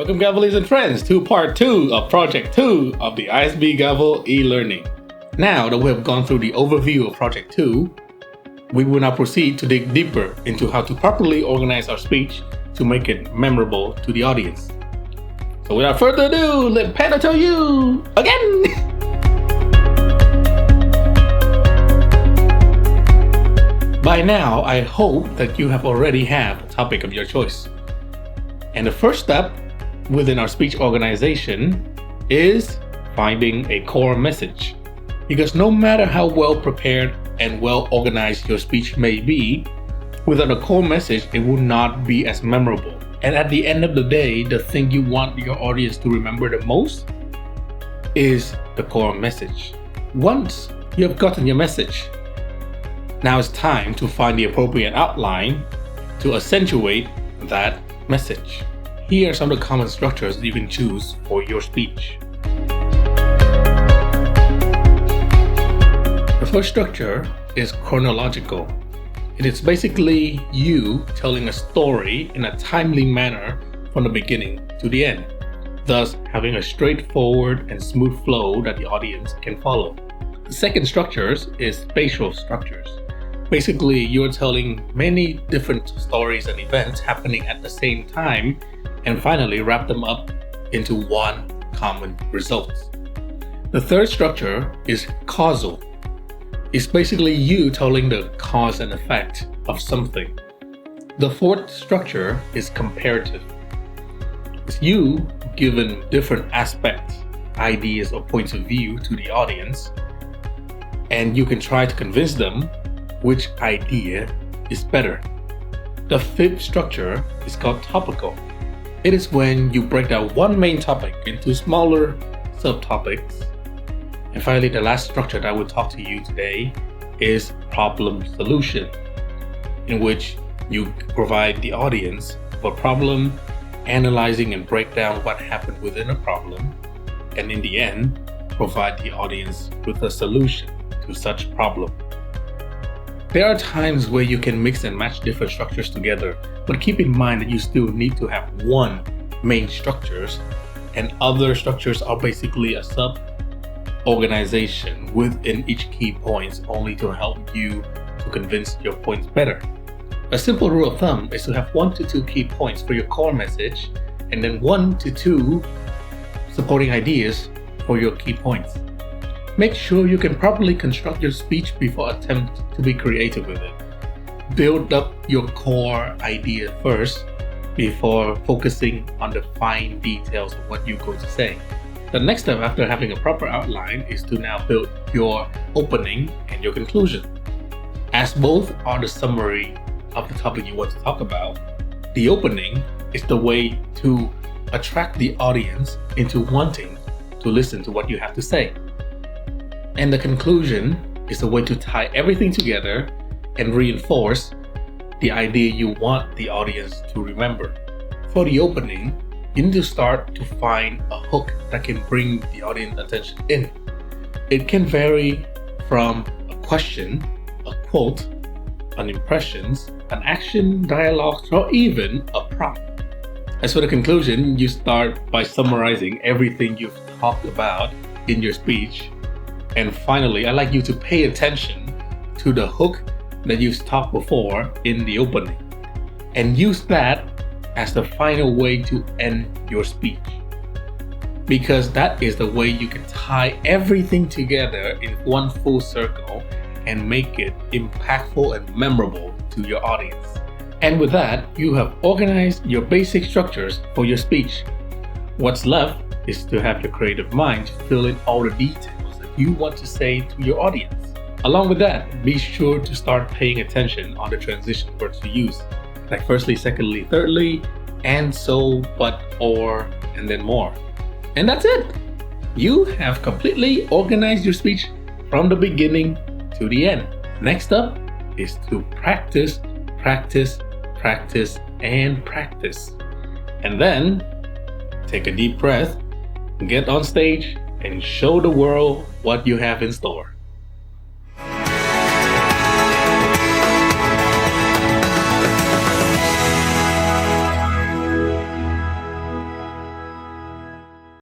Welcome, Gaveliers and friends, to part 2 of Project 2 of the ISB Gavel e-learning. Now that we have gone through the overview of Project 2, we will now proceed to dig deeper into how to properly organize our speech to make it memorable to the audience. So without further ado, let Panda tell you again! By now, I hope that you have already have a topic of your choice. And the first step within our speech organization is finding a core message. Because no matter how well prepared and well organized your speech may be, without a core message, it will not be as memorable. And at the end of the day, the thing you want your audience to remember the most is the core message. Once you have gotten your message, now it's time to find the appropriate outline to accentuate that message. Here are some of the common structures that you can choose for your speech. The first structure is chronological. It is basically you telling a story in a timely manner from the beginning to the end, thus having a straightforward and smooth flow that the audience can follow. The second structure is spatial structures. Basically, you're telling many different stories and events happening at the same time and finally wrap them up into one common result. The third structure is causal. It's basically you telling the cause and effect of something. The fourth structure is comparative. It's you giving different aspects, ideas, or points of view to the audience, and you can try to convince them which idea is better. The fifth structure is called topical. It is when you break down one main topic into smaller subtopics. And finally, the last structure that I will talk to you today is problem solution, in which you provide the audience with a problem, analyzing and break down what happened within a problem, and in the end, provide the audience with a solution to such problem. There are times where you can mix and match different structures together, but keep in mind that you still need to have one main structures, and other structures are basically a sub-organization within each key points only to help you to convince your points better. A simple rule of thumb is to have 1 to 2 key points for your core message, and then 1 to 2 supporting ideas for your key points. Make sure you can properly construct your speech before attempt to be creative with it. Build up your core idea first before focusing on the fine details of what you're going to say. The next step after having a proper outline is to now build your opening and your conclusion. As both are the summary of the topic you want to talk about, the opening is the way to attract the audience into wanting to listen to what you have to say. And the conclusion is a way to tie everything together and reinforce the idea you want the audience to remember. For the opening, you need to start to find a hook that can bring the audience attention in. It can vary from a question, a quote, an impressions, an action, dialogue, or even a prompt. As for the conclusion, you start by summarizing everything you've talked about in your speech. And finally, I'd like you to pay attention to the hook that you've talked before in the opening and use that as the final way to end your speech. Because that is the way you can tie everything together in one full circle and make it impactful and memorable to your audience. And with that, you have organized your basic structures for your speech. What's left is to have your creative mind fill in all the details you want to say to your audience. Along with that, be sure to start paying attention on the transition words to use, like firstly, secondly, thirdly, and so, but, or, and then more. And that's it! You have completely organized your speech from the beginning to the end. Next up is to practice, practice, practice, and practice. And then take a deep breath, get on stage, and show the world what you have in store.